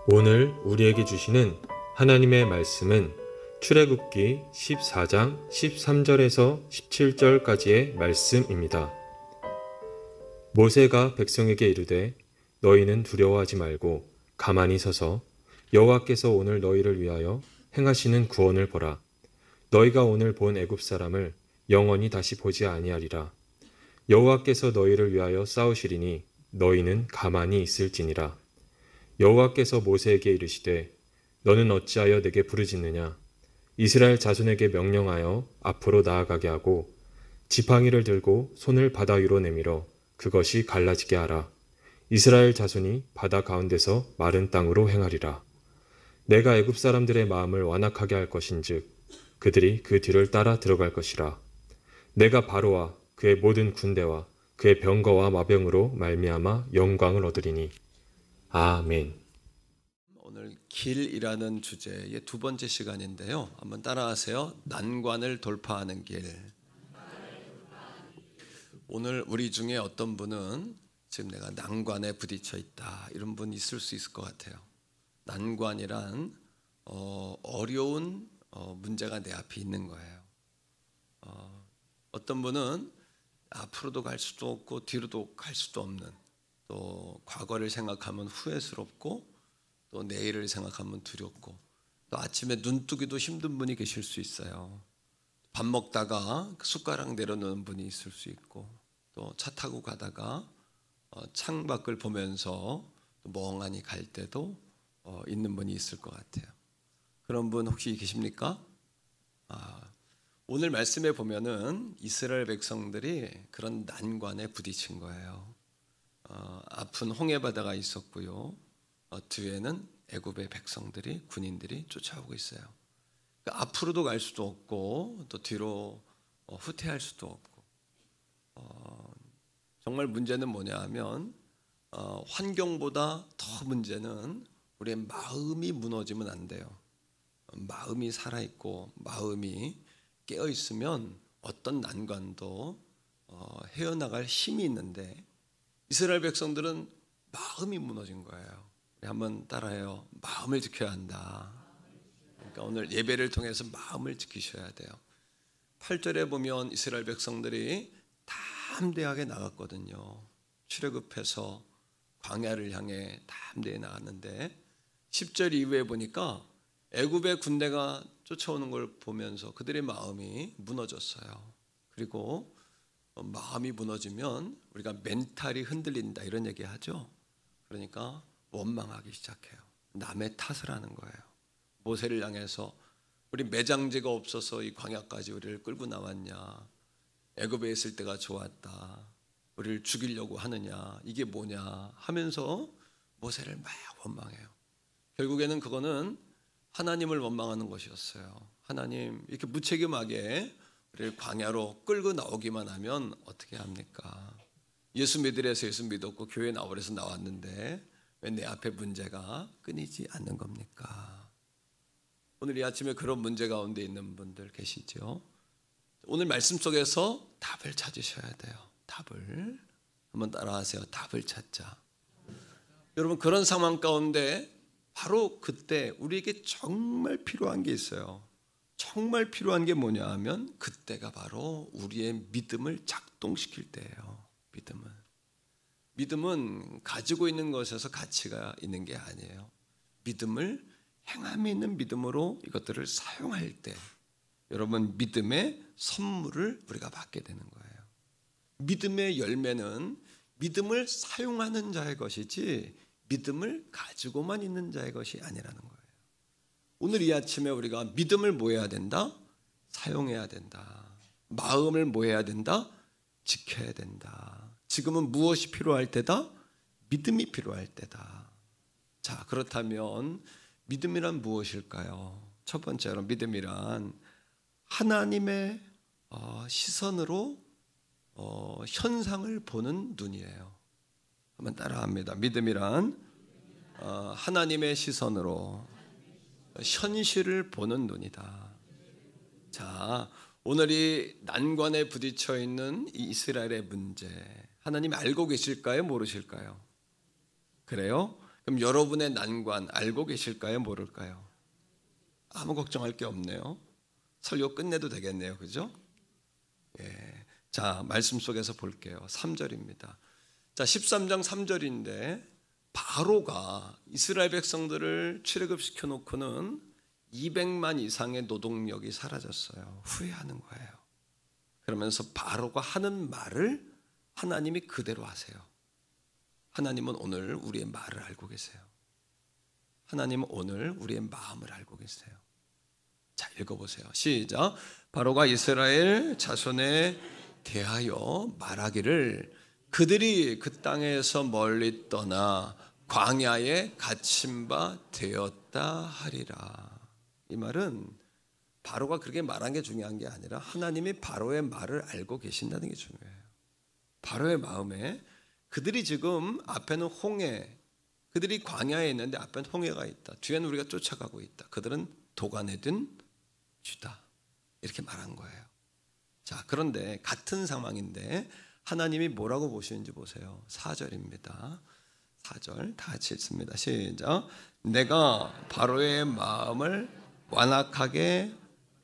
오늘 우리에게 주시는 하나님의 말씀은 출애굽기 14장 13절에서 17절까지의 말씀입니다. 모세가 백성에게 이르되 너희는 두려워하지 말고 가만히 서서 여호와께서 오늘 너희를 위하여 행하시는 구원을 보라. 너희가 오늘 본 애굽 사람을 영원히 다시 보지 아니하리라. 여호와께서 너희를 위하여 싸우시리니 너희는 가만히 있을지니라. 여호와께서 모세에게 이르시되 너는 어찌하여 내게 부르짖느냐. 이스라엘 자손에게 명령하여 앞으로 나아가게 하고 지팡이를 들고 손을 바다 위로 내밀어 그것이 갈라지게 하라. 이스라엘 자손이 바다 가운데서 마른 땅으로 행하리라. 내가 애굽 사람들의 마음을 완악하게 할 것인즉 그들이 그 뒤를 따라 들어갈 것이라. 내가 바로와 그의 모든 군대와 그의 병거와 마병으로 말미암아 영광을 얻으리니. 아멘. 오늘 길이라는 주제의 두 번째 시간인데요. 한번 따라하세요. 난관을 돌파하는 길. 오늘 우리 중에 어떤 분은 지금 내가 난관에 부딪혀 있다 이런 분 있을 수 있을 것 같아요. 난관이란 어려운 문제가 내 앞에 있는 거예요. 어떤 분은 앞으로도 갈 수도 없고 뒤로도 갈 수도 없는, 또 과거를 생각하면 후회스럽고 또 내일을 생각하면 두렵고 또 아침에 눈뜨기도 힘든 분이 계실 수 있어요. 밥 먹다가 숟가락 내려놓는 분이 있을 수 있고 또 차 타고 가다가 창밖을 보면서 멍하니 갈 때도 있는 분이 있을 것 같아요. 그런 분 혹시 계십니까? 오늘 말씀에 보면은 이스라엘 백성들이 그런 난관에 부딪힌 거예요. 앞은 홍해바다가 있었고요. 뒤에는 애굽의 백성들이, 군인들이 쫓아오고 있어요. 그러니까 앞으로도 갈 수도 없고 또 뒤로 후퇴할 수도 없고, 정말 문제는 뭐냐 하면 환경보다 더 문제는 우리의 마음이 무너지면 안 돼요. 마음이 살아있고 마음이 깨어있으면 어떤 난관도 헤어나갈 힘이 있는데 이스라엘 백성들은 마음이 무너진 거예요. 우리 한번 따라해요. 마음을 지켜야 한다. 그러니까 오늘 예배를 통해서 마음을 지키셔야 돼요. 8절에 보면 이스라엘 백성들이 담대하게 나갔거든요. 출애굽해서 광야를 향해 담대히 나갔는데 10절 이후에 보니까 애굽의 군대가 쫓아오는 걸 보면서 그들의 마음이 무너졌어요. 그리고 마음이 무너지면 우리가 멘탈이 흔들린다 이런 얘기 하죠. 그러니까 원망하기 시작해요. 남의 탓을 하는 거예요. 모세를 향해서 우리 매장지가 없어서 이 광야까지 우리를 끌고 나왔냐, 애굽에 있을 때가 좋았다, 우리를 죽이려고 하느냐, 이게 뭐냐 하면서 모세를 막 원망해요. 결국에는 그거는 하나님을 원망하는 것이었어요. 하나님 이렇게 무책임하게 우리를 광야로 끌고 나오기만 하면 어떻게 합니까? 예수 믿으래서 예수 믿었고 교회 나오래서 나왔는데 왜 내 앞에 문제가 끊이지 않는 겁니까? 오늘 이 아침에 그런 문제 가운데 있는 분들 계시죠? 오늘 말씀 속에서 답을 찾으셔야 돼요. 답을 한번 따라하세요. 답을 찾자. 여러분, 그런 상황 가운데 바로 그때 우리에게 정말 필요한 게 있어요. 정말 필요한 게 뭐냐 하면 그때가 바로 우리의 믿음을 작동시킬 때예요. 믿음은 가지고 있는 것에서 가치가 있는 게 아니에요. 믿음을 행함이 있는 믿음으로 이것들을 사용할 때 여러분, 믿음의 선물을 우리가 받게 되는 거예요. 믿음의 열매는 믿음을 사용하는 자의 것이지 믿음을 가지고만 있는 자의 것이 아니라는 거예요. 오늘 이 아침에 우리가 믿음을 뭐 해야 된다? 사용해야 된다. 마음을 뭐 해야 된다? 지켜야 된다. 지금은 무엇이 필요할 때다? 믿음이 필요할 때다. 자, 그렇다면 믿음이란 무엇일까요? 첫 번째로 믿음이란 하나님의 시선으로 현상을 보는 눈이에요. 한번 따라합니다. 믿음이란 하나님의 시선으로 현실을 보는 눈이다. 자, 오늘 이 난관에 부딪혀 있는 이 이스라엘의 문제, 하나님 알고 계실까요? 모르실까요? 그래요? 그럼 여러분의 난관 알고 계실까요? 모를까요? 아무 걱정할 게 없네요. 설교 끝내도 되겠네요. 그죠? 예. 자, 말씀 속에서 볼게요. 3절입니다. 자, 13장 3절인데 바로가 이스라엘 백성들을 출애굽시켜 놓고는 200만 이상의 노동력이 사라졌어요. 후회하는 거예요. 그러면서 바로가 하는 말을 하나님이 그대로 하세요. 하나님은 오늘 우리의 말을 알고 계세요. 하나님은 오늘 우리의 마음을 알고 계세요. 자, 읽어보세요. 시작. 바로가 이스라엘 자손에 대하여 말하기를 그들이 그 땅에서 멀리 떠나 광야에 갇힌 바 되었다 하리라. 이 말은 바로가 그렇게 말한 게 중요한 게 아니라 하나님이 바로의 말을 알고 계신다는 게 중요해요. 바로의 마음에 그들이 지금 앞에는 홍해, 그들이 광야에 있는데 앞에는 홍해가 있다. 뒤에는 우리가 쫓아가고 있다. 그들은 도간에 든 쥐다. 이렇게 말한 거예요. 자, 그런데 같은 상황인데 하나님이 뭐라고 보시는지 보세요. 4절입니다. 4절 다 같이 읽습니다. 시작. 내가 바로의 마음을 완악하게.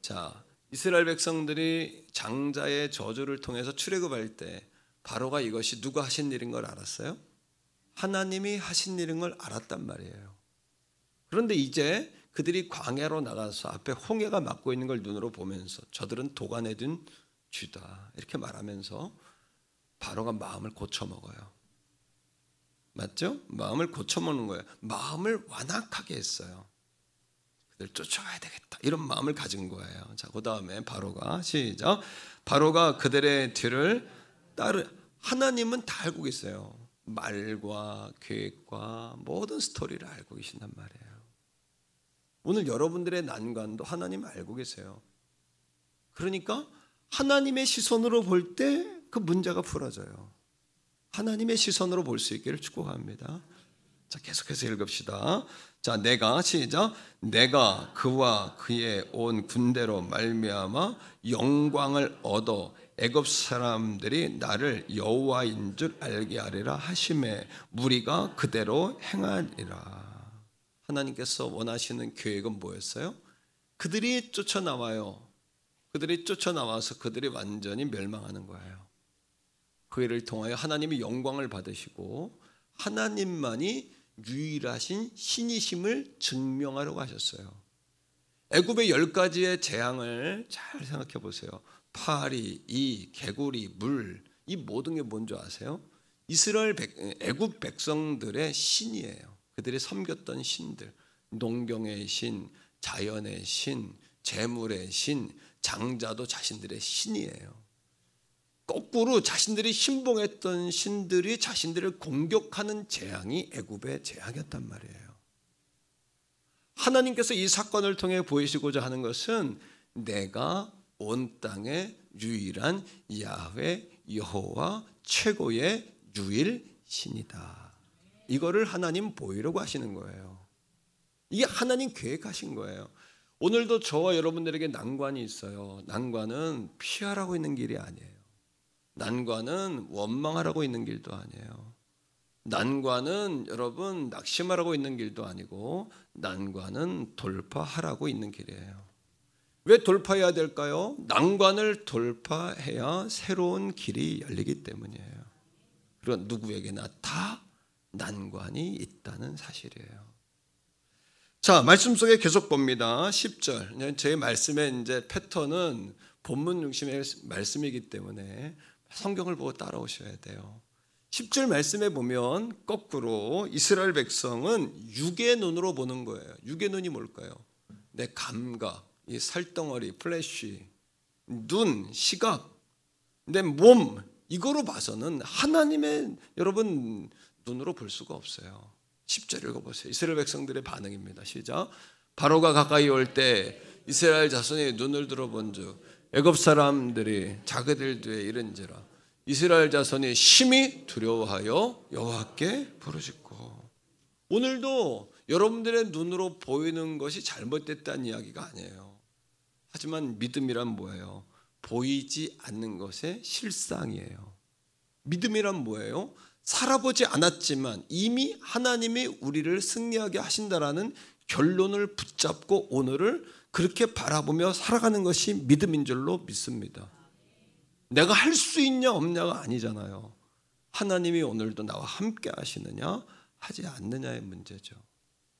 자, 이스라엘 백성들이 장자의 저주를 통해서 출애굽할 때 바로가 이것이 누가 하신 일인 걸 알았어요? 하나님이 하신 일인 걸 알았단 말이에요. 그런데 이제 그들이 광야로 나가서 앞에 홍해가 막고 있는 걸 눈으로 보면서 저들은 도간에 든 쥐다 이렇게 말하면서 바로가 마음을 고쳐먹어요. 맞죠? 마음을 고쳐먹는 거예요. 마음을 완악하게 했어요. 그들 쫓아가야 되겠다 이런 마음을 가진 거예요. 자, 그 다음에 바로가 시작. 바로가 그들의 뒤를 하나님은 다 알고 계세요. 말과 계획과 모든 스토리를 알고 계신단 말이에요. 오늘 여러분들의 난관도 하나님 알고 계세요. 그러니까 하나님의 시선으로 볼 때 그 문제가 풀어져요. 하나님의 시선으로 볼 수 있기를 축복합니다. 자, 계속해서 읽읍시다. 자, 내가 시작. 내가 그와 그의 온 군대로 말미암아 영광을 얻어 애굽 사람들이 나를 여호와인 줄 알게 하리라 하심에 무리가 그대로 행하리라. 하나님께서 원하시는 계획은 뭐였어요? 그들이 쫓아나와요. 그들이 쫓아나와서 그들이 완전히 멸망하는 거예요. 그 일을 통하여 하나님이 영광을 받으시고 하나님만이 유일하신 신이심을 증명하려고 하셨어요. 애굽의 10가지의 재앙을 잘 생각해 보세요. 파리, 이, 개구리, 물, 이 모든 게 뭔지 아세요? 애굽 백성들의 신이에요. 그들이 섬겼던 신들, 농경의 신, 자연의 신, 재물의 신, 장자도 자신들의 신이에요. 거꾸로 자신들이 신봉했던 신들이 자신들을 공격하는 재앙이 애굽의 재앙이었단 말이에요. 하나님께서 이 사건을 통해 보이시고자 하는 것은 내가 온 땅의 유일한 야훼 여호와 최고의 유일 신이다. 이거를 하나님 보이려고 하시는 거예요. 이게 하나님 계획하신 거예요. 오늘도 저와 여러분들에게 난관이 있어요. 난관은 피하라고 있는 길이 아니에요. 난관은 원망하라고 있는 길도 아니에요. 난관은 여러분 낙심하라고 있는 길도 아니고 난관은 돌파하라고 있는 길이에요. 왜 돌파해야 될까요? 난관을 돌파해야 새로운 길이 열리기 때문이에요. 그리고 누구에게나 다 난관이 있다는 사실이에요. 자, 말씀 속에 계속 봅니다. 10절. 제 말씀의 이제 패턴은 본문 중심의 말씀이기 때문에 성경을 보고 따라오셔야 돼요. 10절 말씀에 보면 거꾸로 이스라엘 백성은 육의 눈으로 보는 거예요. 육의 눈이 뭘까요? 내 감각, 이 살덩어리, 플래시, 눈, 시각, 내 몸 이거로 봐서는 하나님의 여러분 눈으로 볼 수가 없어요. 10절 읽어보세요. 이스라엘 백성들의 반응입니다. 시작. 바로가 가까이 올 때 이스라엘 자손이 눈을 들어본 즉 애굽 사람들이 자기들 뒤에 이른지라 이스라엘 자손이 심히 두려워하여 여호와께 부르짖고. 오늘도 여러분들의 눈으로 보이는 것이 잘못됐다는 이야기가 아니에요. 하지만 믿음이란 뭐예요? 보이지 않는 것의 실상이에요. 믿음이란 뭐예요? 살아보지 않았지만 이미 하나님이 우리를 승리하게 하신다라는 결론을 붙잡고 오늘을 그렇게 바라보며 살아가는 것이 믿음인 줄로 믿습니다. 내가 할 수 있냐 없냐가 아니잖아요. 하나님이 오늘도 나와 함께 하시느냐 하지 않느냐의 문제죠.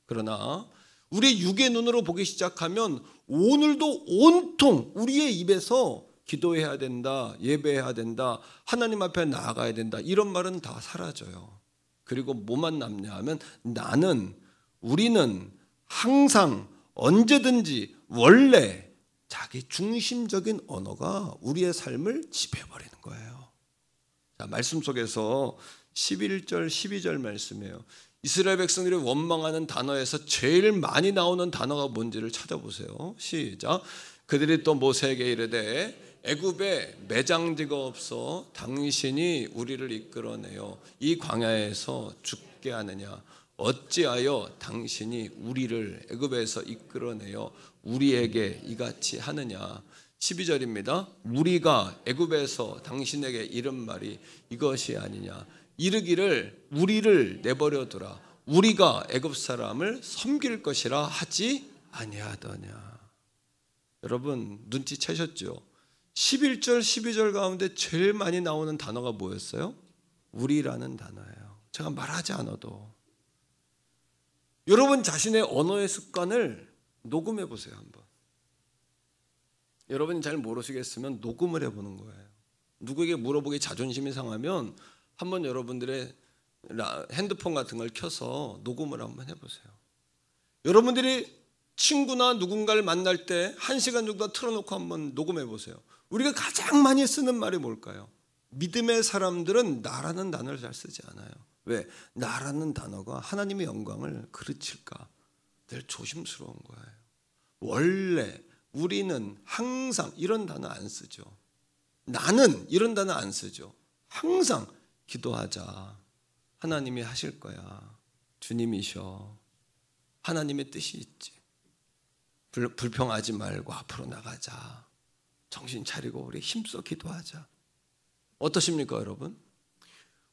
그러나 우리 육의 눈으로 보기 시작하면 오늘도 온통 우리의 입에서 기도해야 된다, 예배해야 된다, 하나님 앞에 나아가야 된다, 이런 말은 다 사라져요. 그리고 뭐만 남냐 하면 우리는 항상 언제든지 원래 자기 중심적인 언어가 우리의 삶을 지배해버리는 거예요. 자, 말씀 속에서 11절 12절 말씀이에요. 이스라엘 백성들이 원망하는 단어에서 제일 많이 나오는 단어가 뭔지를 찾아보세요. 시작. 그들이 또 모세에게 이르되 애굽에 매장지가 없어 당신이 우리를 이끌어내어 이 광야에서 죽게 하느냐, 어찌하여 당신이 우리를 애굽에서 이끌어내어 우리에게 이같이 하느냐. 12절입니다. 우리가 애굽에서 당신에게 이른 말이 이것이 아니냐, 이르기를 우리를 내버려 두라, 우리가 애굽 사람을 섬길 것이라 하지 아니하더냐. 여러분 눈치채셨죠? 11절 12절 가운데 제일 많이 나오는 단어가 뭐였어요? 우리라는 단어예요. 제가 말하지 않아도 여러분 자신의 언어의 습관을 녹음해 보세요. 한번. 여러분이 잘 모르시겠으면 녹음을 해보는 거예요. 누구에게 물어보기 자존심이 상하면 한번 여러분들의 핸드폰 같은 걸 켜서 녹음을 한번 해보세요. 여러분들이 친구나 누군가를 만날 때 1시간 정도 틀어놓고 한번 녹음해 보세요. 우리가 가장 많이 쓰는 말이 뭘까요? 믿음의 사람들은 나라는 단어를 잘 쓰지 않아요. 왜? 나라는 단어가 하나님의 영광을 그르칠까 늘 조심스러운 거예요. 원래 우리는 항상 이런 단어 안 쓰죠. 나는 이런 단어 안 쓰죠. 항상 기도하자, 하나님이 하실 거야, 주님이셔, 하나님의 뜻이 있지, 불평하지 말고 앞으로 나가자, 정신 차리고 우리 힘써 기도하자. 어떠십니까 여러분?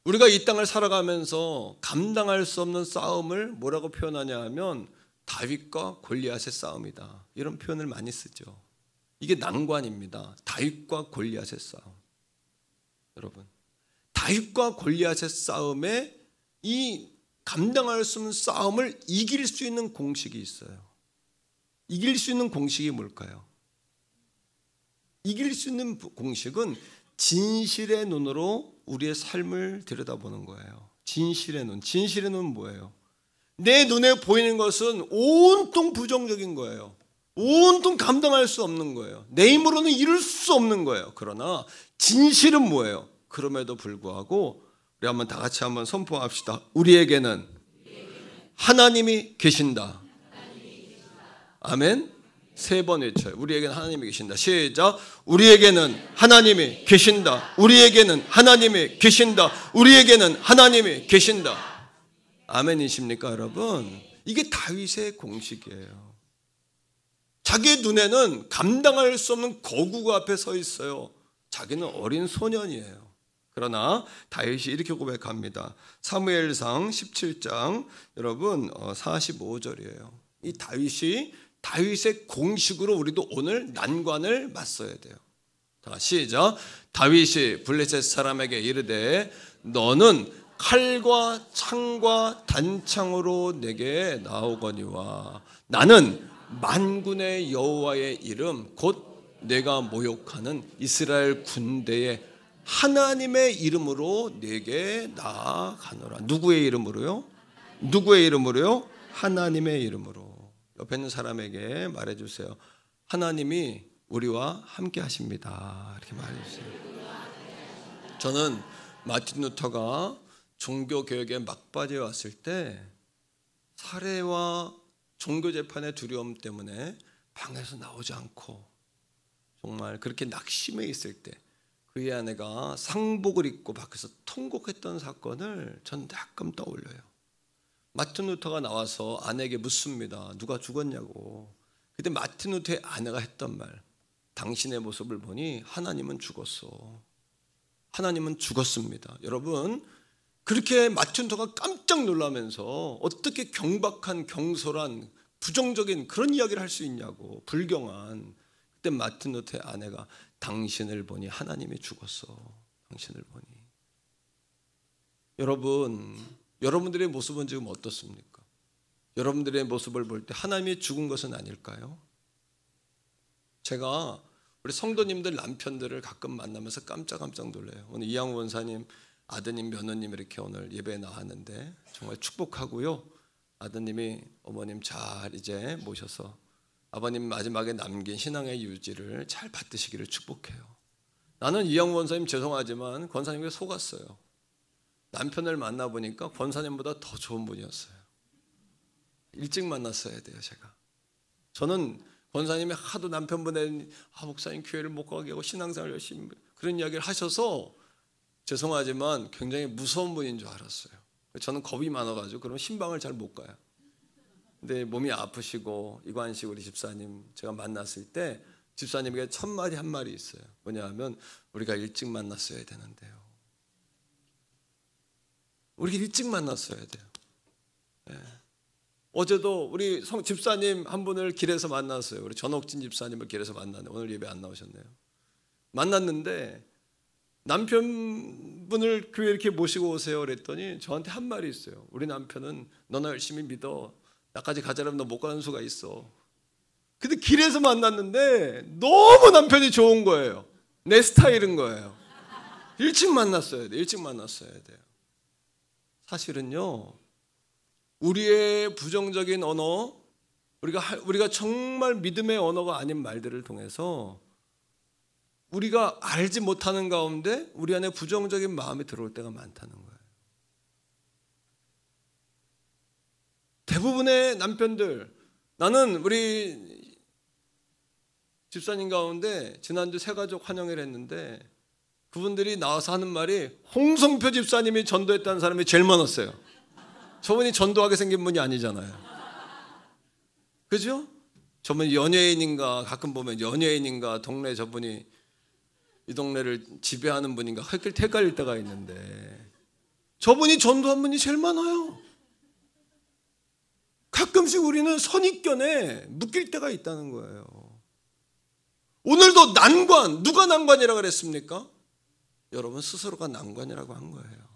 우리가 이 땅을 살아가면서 감당할 수 없는 싸움을 뭐라고 표현하냐 하면 다윗과 골리앗의 싸움이다, 이런 표현을 많이 쓰죠. 이게 난관입니다. 다윗과 골리앗의 싸움. 여러분, 다윗과 골리앗의 싸움에 이 감당할 수 없는 싸움을 이길 수 있는 공식이 있어요. 이길 수 있는 공식이 뭘까요? 이길 수 있는 공식은 진실의 눈으로 우리의 삶을 들여다보는 거예요. 진실의 눈. 진실의 눈은 뭐예요? 내 눈에 보이는 것은 온통 부정적인 거예요. 온통 감당할 수 없는 거예요. 내 힘으로는 이룰 수 없는 거예요. 그러나 진실은 뭐예요? 그럼에도 불구하고 우리 한번 다 같이 한번 선포합시다. 우리에게는 하나님이 계신다. 아멘. 3번 외쳐요. 우리에게는 하나님이 계신다. 시작. 우리에게는 하나님이 계신다. 우리에게는 하나님이 계신다. 우리에게는 하나님이 계신다. 아멘이십니까 여러분? 이게 다윗의 공식이에요. 자기 눈에는 감당할 수 없는 거구가 앞에 서 있어요. 자기는 어린 소년이에요. 그러나 다윗이 이렇게 고백합니다. 사무엘상 17장 여러분 45절이에요. 이 다윗의 공식으로 우리도 오늘 난관을 맞서야 돼요. 자, 시작. 다윗이 블레셋 사람에게 이르되 너는 칼과 창과 단창으로 내게 나오거니와 나는 만군의 여호와의 이름 곧 내가 모욕하는 이스라엘 군대의 하나님의 이름으로 내게 나아가노라. 누구의 이름으로요? 누구의 이름으로요? 하나님의 이름으로. 옆에 있는 사람에게 말해주세요. 하나님이 우리와 함께 하십니다. 이렇게 말해주세요. 저는 마틴 루터가 종교개혁에 막바지에 왔을 때 살해와 종교재판의 두려움 때문에 방에서 나오지 않고 정말 그렇게 낙심해 있을 때 그의 아내가 상복을 입고 밖에서 통곡했던 사건을 전 가끔 떠올려요. 마틴 루터가 나와서 아내에게 묻습니다. 누가 죽었냐고. 그때 마틴 루터의 아내가 했던 말, 당신의 모습을 보니 하나님은 죽었어. 하나님은 죽었습니다. 여러분, 그렇게 마틴토가 깜짝 놀라면서 어떻게 경박한 경솔한 부정적인 그런 이야기를 할 수 있냐고, 불경한. 그때 마틴 루터의 아내가 당신을 보니 하나님이 죽었어. 당신을 보니. 여러분들의 모습은 지금 어떻습니까? 여러분들의 모습을 볼 때 하나님이 죽은 것은 아닐까요? 제가 우리 성도님들 남편들을 가끔 만나면서 깜짝 놀라요. 오늘 이양우 원사님 아드님 며느님 이렇게 오늘 예배에 나왔는데 정말 축복하고요. 아드님이 어머님 잘 이제 모셔서 아버님 마지막에 남긴 신앙의 유지를 잘 받으시기를 축복해요. 나는 이양우 원사님 죄송하지만 권사님께 속았어요. 남편을 만나보니까 권사님보다 더 좋은 분이었어요. 일찍 만났어야 돼요. 제가. 저는 권사님이 하도 남편분의 목사님 교회를 못 가게 하고 신앙생활 열심히 그런 이야기를 하셔서 죄송하지만 굉장히 무서운 분인 줄 알았어요. 저는 겁이 많아가지고 그러면 신방을 잘 못 가요. 근데 몸이 아프시고 이관식 우리 집사님 제가 만났을 때 집사님에게 첫 마디 한 말이 있어요. 뭐냐면 우리가 일찍 만났어야 되는데요. 우리 일찍 만났어야 돼요. 네. 어제도 우리 집사님 한 분을 길에서 만났어요. 우리 전옥진 집사님을 길에서 만났는데 오늘 예배 안 나오셨네요. 만났는데 남편분을 교회에 이렇게 모시고 오세요 그랬더니 저한테 한 말이 있어요. 우리 남편은 너나 열심히 믿어. 나까지 가자라면 너 못 가는 수가 있어. 근데 길에서 만났는데 너무 남편이 좋은 거예요. 내 스타일인 거예요. 일찍 만났어야 돼. 일찍 만났어야 돼요. 사실은요. 우리의 부정적인 언어, 우리가 정말 믿음의 언어가 아닌 말들을 통해서 우리가 알지 못하는 가운데 우리 안에 부정적인 마음이 들어올 때가 많다는 거예요. 대부분의 남편들, 나는 우리 집사님 가운데 지난주 새가족 환영회를 했는데 그분들이 나와서 하는 말이 홍성표 집사님이 전도했다는 사람이 제일 많았어요. 저분이 전도하게 생긴 분이 아니잖아요. 그죠? 저분이 연예인인가, 가끔 보면 연예인인가, 동네 저분이 이 동네를 지배하는 분인가 헷갈릴 때가 있는데 저분이 전도한 분이 제일 많아요. 가끔씩 우리는 선입견에 묶일 때가 있다는 거예요. 오늘도 난관, 누가 난관이라고 그랬습니까? 여러분 스스로가 난관이라고 한 거예요.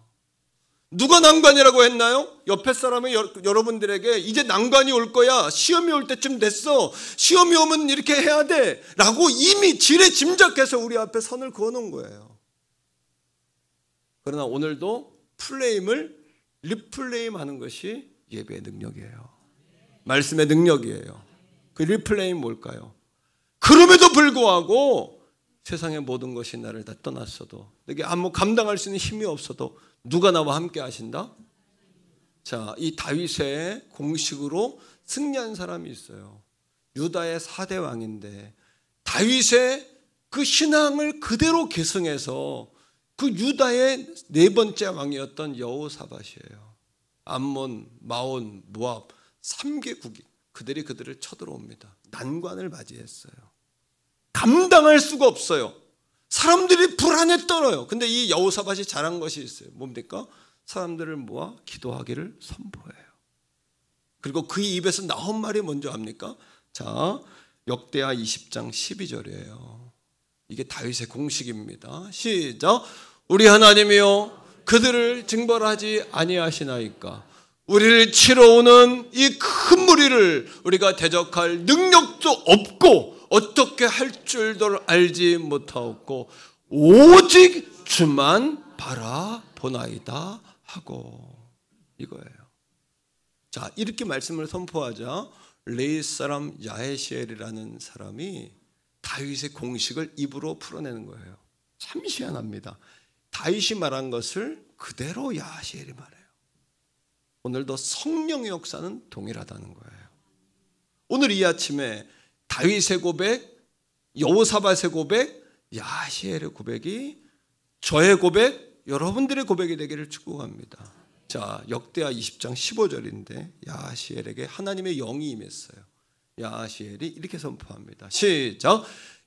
누가 난관이라고 했나요? 옆에 사람이 여러분들에게 이제 난관이 올 거야. 시험이 올 때쯤 됐어. 시험이 오면 이렇게 해야 돼. 라고 이미 지레 짐작해서 우리 앞에 선을 그어놓은 거예요. 그러나 오늘도 플레임을 리플레임하는 것이 예배의 능력이에요. 말씀의 능력이에요. 그 리플레임 뭘까요? 그럼에도 불구하고 세상의 모든 것이 나를 다 떠났어도 내게 아무 감당할 수 있는 힘이 없어도 누가 나와 함께 하신다? 자, 이 다윗의 공식으로 승리한 사람이 있어요. 유다의 4대 왕인데 다윗의 그 신앙을 그대로 계승해서 그 유다의 4번째 왕이었던 여호사밧이에요. 암몬, 마온, 모압 3개국이 그들을 쳐들어옵니다. 난관을 맞이했어요. 감당할 수가 없어요. 사람들이 불안에 떨어요. 근데 이 여호사밧이 잘한 것이 있어요. 뭡니까? 사람들을 모아 기도하기를 선포해요. 그리고 그의 입에서 나온 말이 뭔지 압니까? 자, 역대하 20장 12절이에요. 이게 다윗의 공식입니다. 시작. 우리 하나님이여 그들을 징벌하지 아니하시나이까. 우리를 치러 오는 이 큰 무리를 우리가 대적할 능력도 없고 어떻게 할 줄도 알지 못하옵고 오직 주만 바라보나이다 하고 이거예요. 자, 이렇게 말씀을 선포하자 레이 사람 야헤시엘이라는 사람이 다윗의 공식을 입으로 풀어내는 거예요. 참 희한합니다. 다윗이 말한 것을 그대로 야헤시엘이 말해요. 오늘도 성령의 역사는 동일하다는 거예요. 오늘 이 아침에 다윗의 고백, 여호사밧의 고백, 야시엘의 고백이 저의 고백, 여러분들의 고백이 되기를 축복합니다. 자, 역대하 20장 15절인데 야시엘에게 하나님의 영이 임했어요. 야시엘이 이렇게 선포합니다. 시작.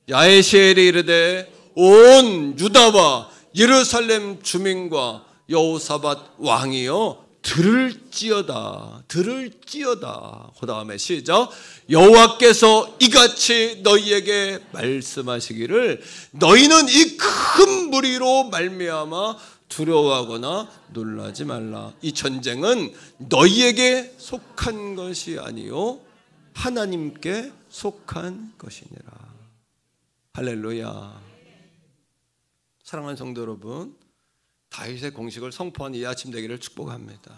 야시엘이 이르되 온 유다와 예루살렘 주민과 여호사밧 왕이여 들을지어다. 그 다음에 시작. 여호와께서 이같이 너희에게 말씀하시기를 너희는 이 큰 무리로 말미암아 두려워하거나 놀라지 말라. 이 전쟁은 너희에게 속한 것이 아니요 하나님께 속한 것이니라. 할렐루야. 사랑하는 성도 여러분, 다윗의 공식을 선포한 이 아침 되기를 축복합니다.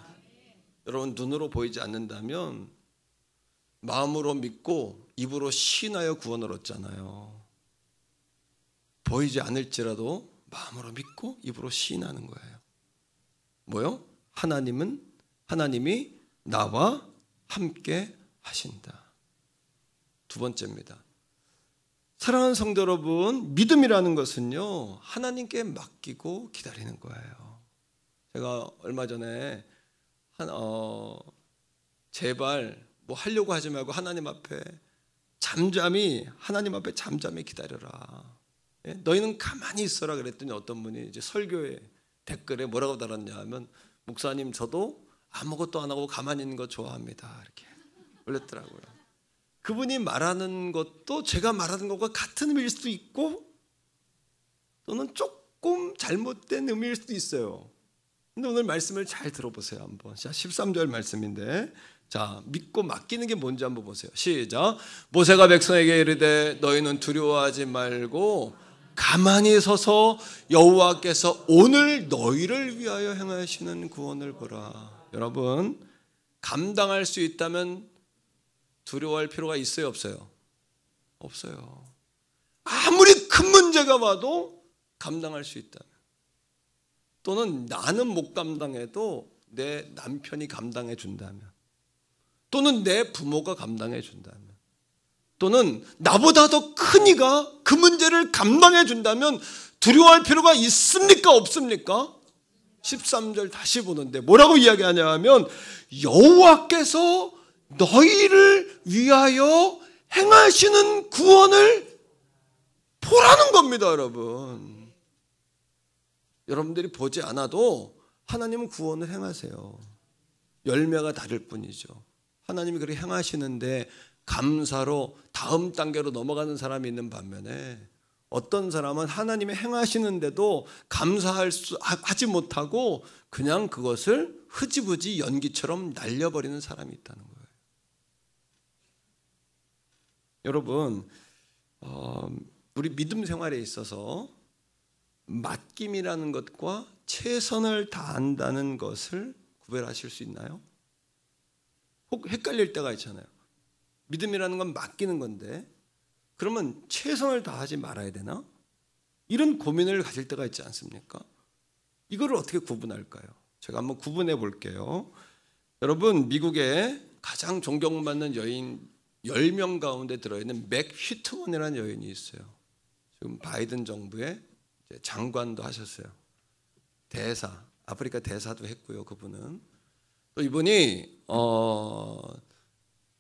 여러분, 눈으로 보이지 않는다면 마음으로 믿고 입으로 시인하여 구원을 얻잖아요. 보이지 않을지라도 마음으로 믿고 입으로 시인하는 거예요. 뭐요? 하나님이 나와 함께 하신다. 두 번째입니다. 사랑하는 성도 여러분, 믿음이라는 것은요, 하나님께 맡기고 기다리는 거예요. 제가 얼마 전에 제발 뭐 하려고 하지 말고 하나님 앞에 잠잠히 기다려라. 너희는 가만히 있어라 그랬더니 어떤 분이 이제 설교에 댓글에 뭐라고 달았냐 하면, 목사님 저도 아무것도 안 하고 가만히 있는 거 좋아합니다, 이렇게 올렸더라고요. 그분이 말하는 것도 제가 말하는 것과 같은 의미일 수도 있고 또는 조금 잘못된 의미일 수도 있어요. 근데 오늘 말씀을 잘 들어보세요. 한번. 자, 13절 말씀인데, 자, 믿고 맡기는 게 뭔지 한번 보세요. 시작. 모세가 백성에게 이르되 너희는 두려워하지 말고 가만히 서서 여호와께서 오늘 너희를 위하여 행하시는 구원을 보라. 여러분, 감당할 수 있다면 두려워할 필요가 있어요, 없어요? 없어요. 아무리 큰 문제가 와도 감당할 수 있다면, 또는 나는 못 감당해도 내 남편이 감당해 준다면, 또는 내 부모가 감당해 준다면, 또는 나보다 더 큰 이가 그 문제를 감당해 준다면 두려워할 필요가 있습니까, 없습니까? 13절 다시 보는데 뭐라고 이야기하냐 하면, 여호와께서 너희를 위하여 행하시는 구원을 보라는 겁니다. 여러분, 여러분들이 보지 않아도 하나님은 구원을 행하세요. 열매가 다를 뿐이죠. 하나님이 그렇게 행하시는데 감사로 다음 단계로 넘어가는 사람이 있는 반면에, 어떤 사람은 하나님이 행하시는데도 하지 못하고 그냥 그것을 흐지부지 연기처럼 날려버리는 사람이 있다는 거예요. 여러분, 우리 믿음 생활에 있어서 맡김이라는 것과 최선을 다한다는 것을 구별하실 수 있나요? 혹 헷갈릴 때가 있잖아요. 믿음이라는 건 맡기는 건데 그러면 최선을 다하지 말아야 되나? 이런 고민을 가질 때가 있지 않습니까? 이거를 어떻게 구분할까요? 제가 한번 구분해 볼게요. 여러분, 미국에 가장 존경받는 여인 10명 가운데 들어있는 맥 휘트먼이라는 여인이 있어요. 지금 바이든 정부의 장관도 하셨어요. 아프리카 대사도 했고요. 그분은 또 이분이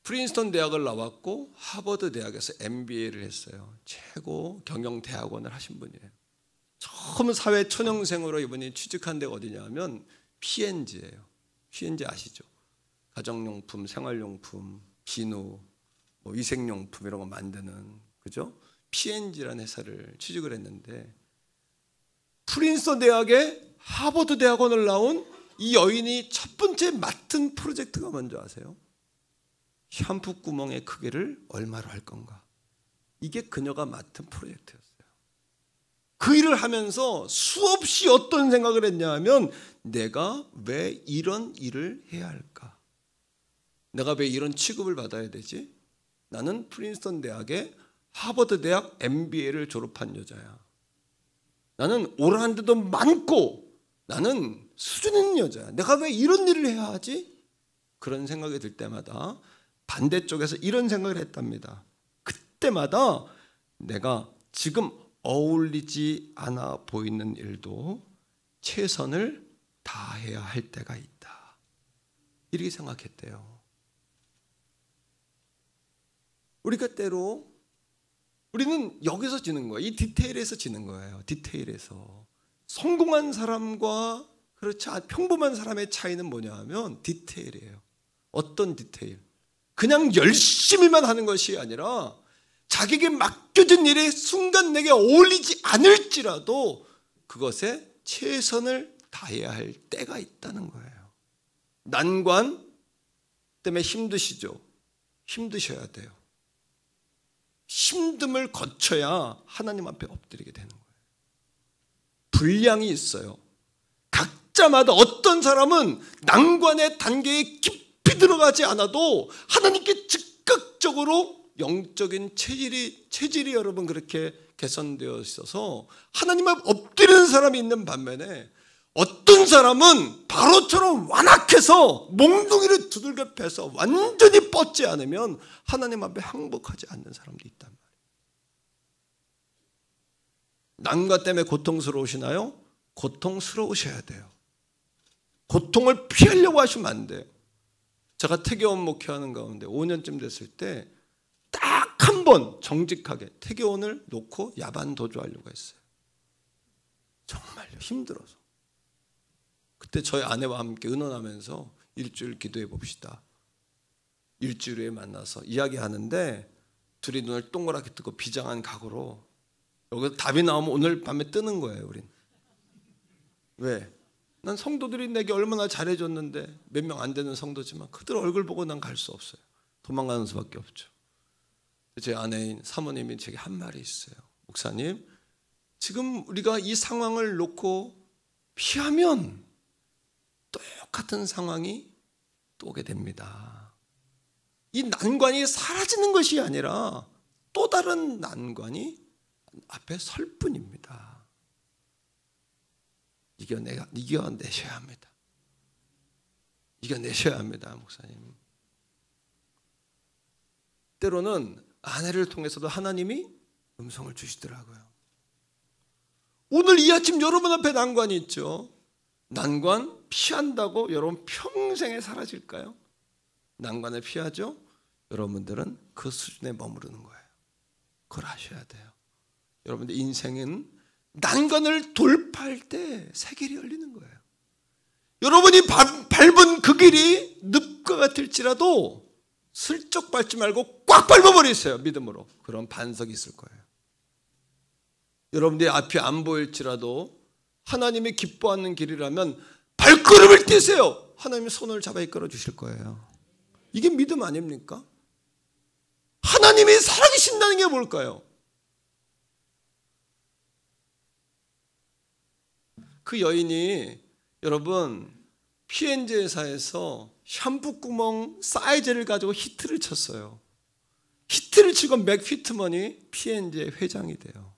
프린스턴 대학을 나왔고 하버드 대학에서 MBA를 했어요. 최고 경영대학원을 하신 분이에요. 처음 사회 초년생으로 이분이 취직한 데가 어디냐 하면 P&G예요. P&G 아시죠? 가정용품, 생활용품, 비누, 위생용품 이런 거 만드는, 그죠? P&G라는 회사를 취직을 했는데, 프린스턴 대학에 하버드 대학원을 나온 이 여인이 첫 번째 맡은 프로젝트가 뭔지 아세요? 샴푸 구멍의 크기를 얼마로 할 건가. 이게 그녀가 맡은 프로젝트였어요. 그 일을 하면서 수없이 어떤 생각을 했냐 하면, 내가 왜 이런 일을 해야 할까? 내가 왜 이런 취급을 받아야 되지? 나는 프린스턴 대학에 하버드 대학 MBA를 졸업한 여자야. 나는 오라는 데도 많고 나는 수준 있는 여자야. 내가 왜 이런 일을 해야 하지? 그런 생각이 들 때마다 반대쪽에서 이런 생각을 했답니다. 그때마다 내가 지금 어울리지 않아 보이는 일도 최선을 다해야 할 때가 있다. 이렇게 생각했대요. 우리가 때로 우리는 여기서 지는 거예요. 이 디테일에서 지는 거예요. 디테일에서. 성공한 사람과 그렇지 않 평범한 사람의 차이는 뭐냐 하면 디테일이에요. 어떤 디테일? 그냥 열심히만 하는 것이 아니라 자기에게 맡겨진 일이 순간 내게 어울리지 않을지라도 그것에 최선을 다해야 할 때가 있다는 거예요. 난관 때문에 힘드시죠? 힘드셔야 돼요. 힘듦을 거쳐야 하나님 앞에 엎드리게 되는 거예요. 분량이 있어요. 각자마다 어떤 사람은 난관의 단계에 깊이 들어가지 않아도 하나님께 즉각적으로 영적인 체질이 여러분 그렇게 개선되어 있어서 하나님 앞 엎드리는 사람이 있는 반면에 어떤 사람은 바로처럼 완악해서 몽둥이를 두들겨 패서 완전히 뻗지 않으면 하나님 앞에 항복하지 않는 사람도 있단 말이에요. 난관 때문에 고통스러우시나요? 고통스러우셔야 돼요. 고통을 피하려고 하시면 안 돼요. 제가 태교원 목회하는 가운데 5년쯤 됐을 때 딱 한 번 정직하게 태교원을 놓고 야반 도주하려고 했어요. 정말요, 힘들어서. 그때 저희 아내와 함께 의논하면서 일주일 기도해 봅시다. 일주일 후에 만나서 이야기하는데 둘이 눈을 동그랗게 뜨고 비장한 각오로 여기서 답이 나오면 오늘 밤에 뜨는 거예요, 우린. 왜? 난 성도들이 내게 얼마나 잘해줬는데 몇 명 안 되는 성도지만 그들 얼굴 보고 난 갈 수 없어요. 도망가는 수밖에 없죠. 제 아내인 사모님이 제게 한 말이 있어요. 목사님, 지금 우리가 이 상황을 놓고 피하면 똑같은 상황이 또 오게 됩니다. 이 난관이 사라지는 것이 아니라 또 다른 난관이 앞에 설 뿐입니다. 이겨내셔야 합니다. 이겨내셔야 합니다, 목사님. 때로는 아내를 통해서도 하나님이 음성을 주시더라고요. 오늘 이 아침 여러분 앞에 난관이 있죠. 난관 피한다고 여러분 평생에 사라질까요? 난관을 피하죠? 여러분들은 그 수준에 머무르는 거예요. 그걸 아셔야 돼요. 여러분들 인생은 난관을 돌파할 때 새 길이 열리는 거예요. 여러분이 밟은 그 길이 늪과 같을지라도 슬쩍 밟지 말고 꽉 밟아버리세요. 믿음으로. 그런 반석이 있을 거예요. 여러분들의 앞이 안 보일지라도 하나님이 기뻐하는 길이라면 발걸음을 떼세요. 하나님이 손을 잡아 이끌어 주실 거예요. 이게 믿음 아닙니까? 하나님이 살아계신다는 게 뭘까요? 그 여인이 여러분 P&G 회사에서 샴푸 구멍 사이즈를 가지고 히트를 쳤어요. 히트를 치고 맥피트먼이 P&G의 회장이 돼요.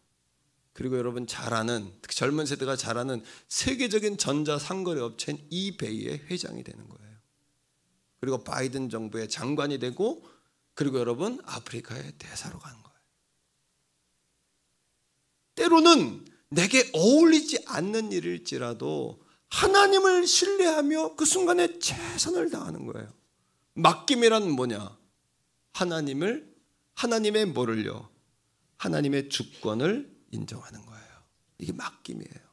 그리고 여러분 잘 아는, 특히 젊은 세대가 잘 아는 세계적인 전자상거래 업체인 이베이의 회장이 되는 거예요. 그리고 바이든 정부의 장관이 되고, 그리고 여러분 아프리카의 대사로 가는 거예요. 때로는 내게 어울리지 않는 일일지라도 하나님을 신뢰하며 그 순간에 최선을 다하는 거예요. 맡김이란 뭐냐? 하나님의 뭐를요? 하나님의 주권을 인정하는 거예요. 이게 맡김이에요.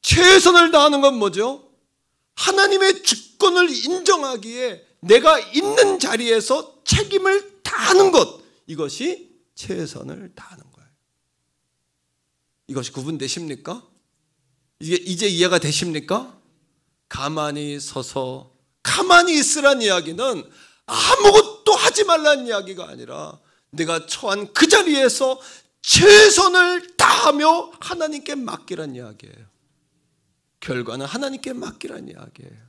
최선을 다하는 건 뭐죠? 하나님의 주권을 인정하기에 내가 있는 자리에서 책임을 다하는 것, 이것이 최선을 다하는 거예요. 이것이 구분되십니까? 이제 이해가 되십니까? 가만히 서서 가만히 있으란 이야기는 아무것도 하지 말라는 이야기가 아니라 내가 처한 그 자리에서 최선을 다하며 하나님께 맡기란 이야기예요. 결과는 하나님께 맡기란 이야기예요.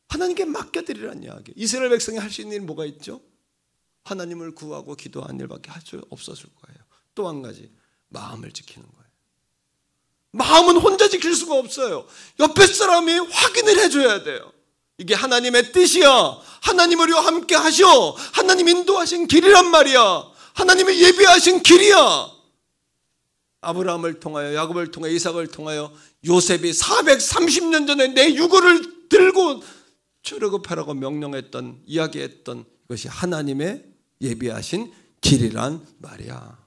하나님께 맡겨드리란 이야기예요. 이스라엘 백성이 할 수 있는 일이 뭐가 있죠? 하나님을 구하고 기도하는 일밖에 할 수 없었을 거예요. 또 한 가지, 마음을 지키는 거예요. 마음은 혼자 지킬 수가 없어요. 옆에 사람이 확인을 해줘야 돼요. 이게 하나님의 뜻이야. 하나님 우리와 함께 하셔. 하나님 인도하신 길이란 말이야. 하나님이 예비하신 길이야. 아브라함을 통하여, 야곱을 통하여, 이삭을 통하여 요셉이 430년 전에 내 유고를 들고 출애굽하라고 명령했던, 이야기했던 이것이 하나님의 예비하신 길이란 말이야.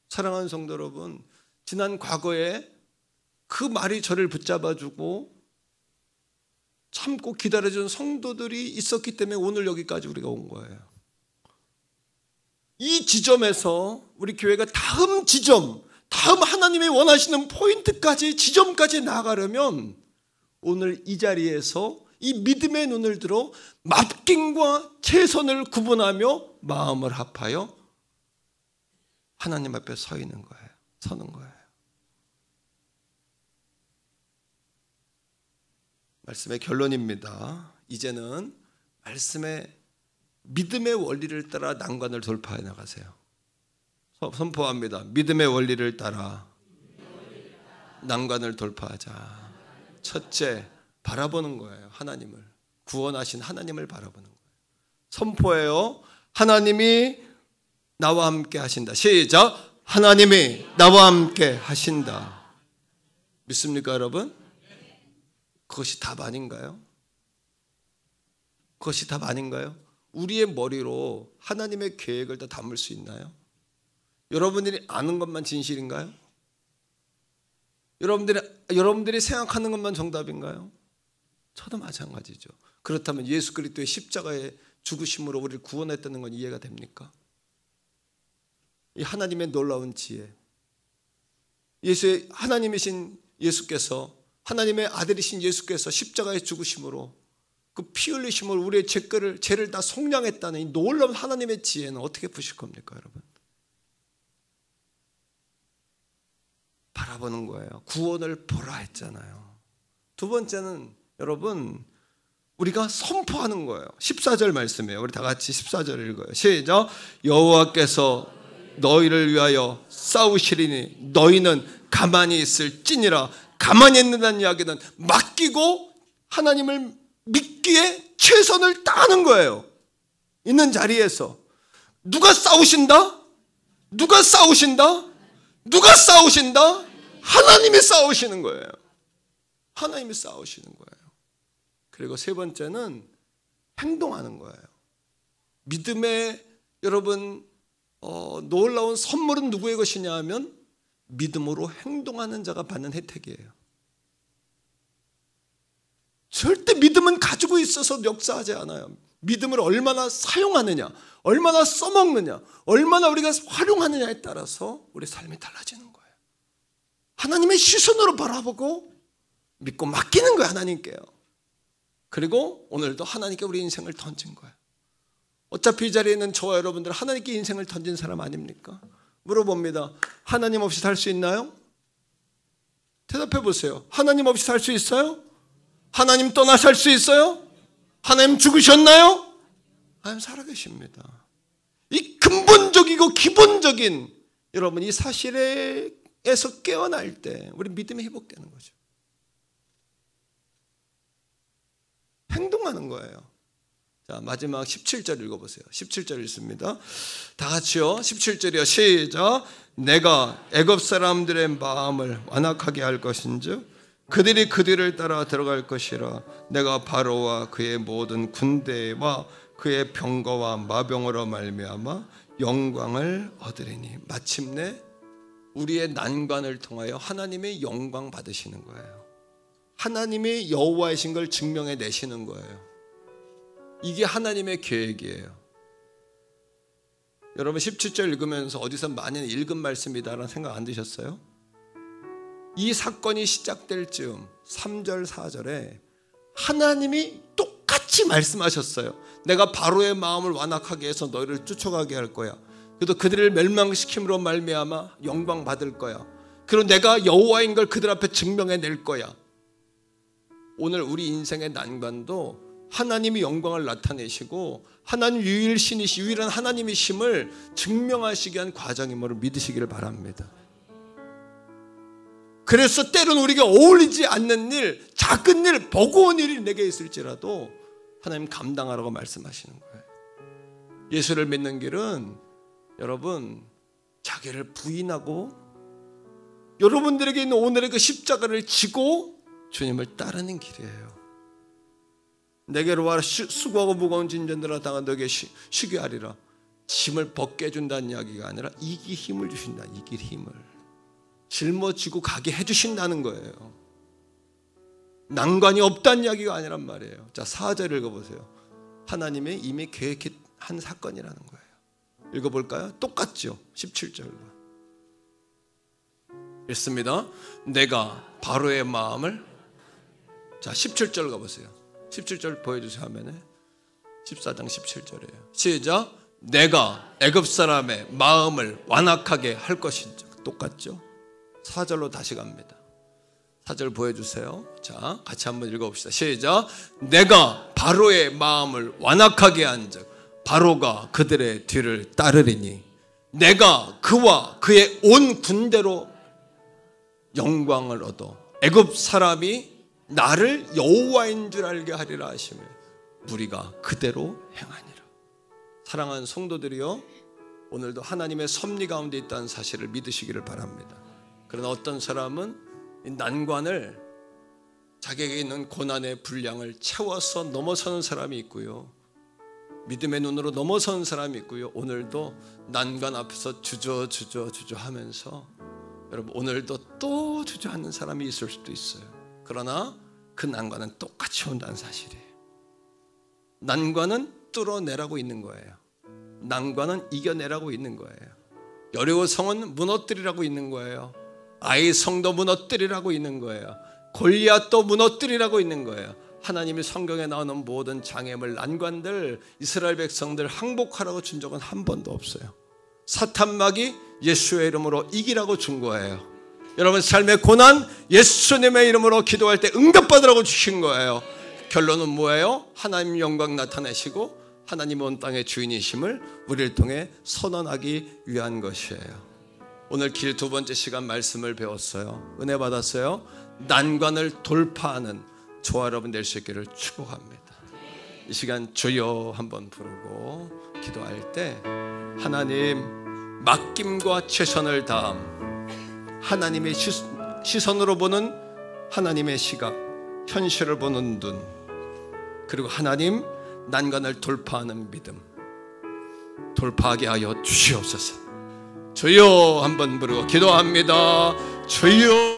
사랑하는 성도 여러분, 지난 과거에 그 말이 저를 붙잡아주고 참고 기다려준 성도들이 있었기 때문에 오늘 여기까지 우리가 온 거예요. 이 지점에서 우리 교회가 다음 지점, 다음 하나님이 원하시는 포인트까지, 지점까지 나아가려면 오늘 이 자리에서 이 믿음의 눈을 들어 맡김과 최선을 구분하며 마음을 합하여 하나님 앞에 서 있는 거예요. 서는 거예요. 말씀의 결론입니다. 이제는 말씀의 믿음의 원리를 따라 난관을 돌파해 나가세요. 선포합니다. 믿음의 원리를 따라 난관을 돌파하자. 첫째, 바라보는 거예요. 하나님을. 구원하신 하나님을 바라보는 거예요. 선포해요. 하나님이 나와 함께 하신다. 시작. 하나님이 나와 함께 하신다. 믿습니까, 여러분? 그것이 답 아닌가요? 그것이 답 아닌가요? 우리의 머리로 하나님의 계획을 다 담을 수 있나요? 여러분들이 아는 것만 진실인가요? 여러분들이 생각하는 것만 정답인가요? 저도 마찬가지죠. 그렇다면 예수 그리스도의 십자가의 죽으심으로 우리를 구원했다는 건 이해가 됩니까? 이 하나님의 놀라운 지혜, 하나님이신 예수께서, 하나님의 아들이신 예수께서 십자가의 죽으심으로 그 피 흘리심으로 우리의 죄를 다 속량했다는 이 놀라운 하나님의 지혜는 어떻게 푸실 겁니까, 여러분? 바라보는 거예요. 구원을 보라 했잖아요. 두 번째는 여러분, 우리가 선포하는 거예요. 14절 말씀이에요. 우리 다 같이 14절 읽어요. 시작. 여호와께서 너희를 위하여 싸우시리니 너희는 가만히 있을지니라. 가만히 있는다는 이야기는 맡기고 하나님을 믿기에 최선을 다하는 거예요. 있는 자리에서. 누가 싸우신다? 누가 싸우신다? 누가 싸우신다? 하나님이 싸우시는 거예요. 하나님이 싸우시는 거예요. 그리고 세 번째는 행동하는 거예요. 믿음의 여러분 놀라운 선물은 누구의 것이냐 하면 믿음으로 행동하는 자가 받는 혜택이에요. 절대 믿음은 가지고 있어서 역사하지 않아요. 믿음을 얼마나 사용하느냐, 얼마나 써먹느냐, 얼마나 우리가 활용하느냐에 따라서 우리 삶이 달라지는 거예요. 하나님의 시선으로 바라보고 믿고 맡기는 거예요, 하나님께요. 그리고 오늘도 하나님께 우리 인생을 던진 거예요. 어차피 이 자리에 있는 저와 여러분들 하나님께 인생을 던진 사람 아닙니까? 물어봅니다. 하나님 없이 살 수 있나요? 대답해 보세요. 하나님 없이 살 수 있어요? 하나님 떠나 살 수 있어요? 하나님 죽으셨나요? 하나님 살아계십니다. 이 근본적이고 기본적인 여러분 이 사실에서 깨어날 때 우리 믿음이 회복되는 거죠. 행동하는 거예요. 자, 마지막 17절 읽어보세요. 17절 읽습니다. 다 같이요. 17절이요. 시작. 내가 애굽 사람들의 마음을 완악하게 할 것인즉 그들이 그 뒤를 따라 들어갈 것이라. 내가 바로와 그의 모든 군대와 그의 병거와 마병으로 말미암아 영광을 얻으리니. 마침내 우리의 난관을 통하여 하나님의 영광 받으시는 거예요. 하나님의 여호와이신 걸 증명해 내시는 거예요. 이게 하나님의 계획이에요. 여러분 17절 읽으면서 어디서 많이 읽은 말씀이다라는 생각 안 드셨어요? 이 사건이 시작될 즈음 3절 4절에 하나님이 똑같이 말씀하셨어요. 내가 바로의 마음을 완악하게 해서 너희를 쫓아가게 할 거야. 그래도 그들을 멸망시킴으로 말미암아 영광 받을 거야. 그리고 내가 여호와인 걸 그들 앞에 증명해 낼 거야. 오늘 우리 인생의 난관도 하나님이 영광을 나타내시고 하나님 유일한 하나님이심을 증명하시기 위한 과정임을 믿으시기를 바랍니다. 그래서 때로는 우리가 어울리지 않는 일, 작은 일, 버거운 일이 내게 있을지라도 하나님 감당하라고 말씀하시는 거예요. 예수를 믿는 길은 여러분 자기를 부인하고 여러분들에게 있는 오늘의 그 십자가를 지고 주님을 따르는 길이에요. 내게로 와라 수고하고 무거운 짐진들아 다 너에게 쉬게 하리라. 짐을 벗게 해준다는 이야기가 아니라 이기 힘을 주신다. 이길 힘을. 짊어지고 가게 해주신다는 거예요. 난관이 없다는 이야기가 아니란 말이에요. 자, 4절 읽어보세요. 하나님의 이미 계획한 사건이라는 거예요. 읽어볼까요? 똑같죠. 17절과 읽습니다. 내가 바로의 마음을, 자 17절 가보세요. 17절 보여주세요. 화면에 14장 17절이에요. 시작. 내가 애굽 사람의 마음을 완악하게 할 것인즉. 똑같죠. 4절로 다시 갑니다. 4절 보여주세요. 자, 같이 한번 읽어봅시다. 시작. 내가 바로의 마음을 완악하게 한즉 바로가 그들의 뒤를 따르리니 내가 그와 그의 온 군대로 영광을 얻어 애굽 사람이 나를 여호와인 줄 알게 하리라 하시며 무리가 그대로 행하니라. 사랑하는 성도들이여, 오늘도 하나님의 섭리 가운데 있다는 사실을 믿으시기를 바랍니다. 그러나 어떤 사람은 이 난관을, 자기에게 있는 고난의 분량을 채워서 넘어서는 사람이 있고요, 믿음의 눈으로 넘어서는 사람이 있고요, 오늘도 난관 앞에서 주저하면서 여러분 오늘도 또 주저하는 사람이 있을 수도 있어요. 그러나 그 난관은 똑같이 온다는 사실이에요. 난관은 뚫어내라고 있는 거예요. 난관은 이겨내라고 있는 거예요. 여리고 성은 무너뜨리라고 있는 거예요. 아이 성도 무너뜨리라고 있는 거예요. 골리앗도 무너뜨리라고 있는 거예요. 하나님이 성경에 나오는 모든 장애물, 난관들, 이스라엘 백성들 항복하라고 준 적은 한 번도 없어요. 사탄막이 예수의 이름으로 이기라고 준 거예요. 여러분 삶의 고난 예수님의 이름으로 기도할 때 응답받으라고 주신 거예요. 결론은 뭐예요? 하나님 영광 나타내시고 하나님 온 땅의 주인이심을 우리를 통해 선언하기 위한 것이에요. 오늘 길 두 번째 시간 말씀을 배웠어요. 은혜 받았어요. 난관을 돌파하는 저와 여러분 될 수 있기를 축복합니다. 이 시간 주여 한번 부르고 기도할 때 하나님 맡김과 최선을 다함, 하나님의 시선으로 보는 하나님의 시각, 현실을 보는 눈, 그리고 하나님 난관을 돌파하는 믿음 돌파하게 하여 주시옵소서. 주여 한번 부르고 기도합니다. 주여.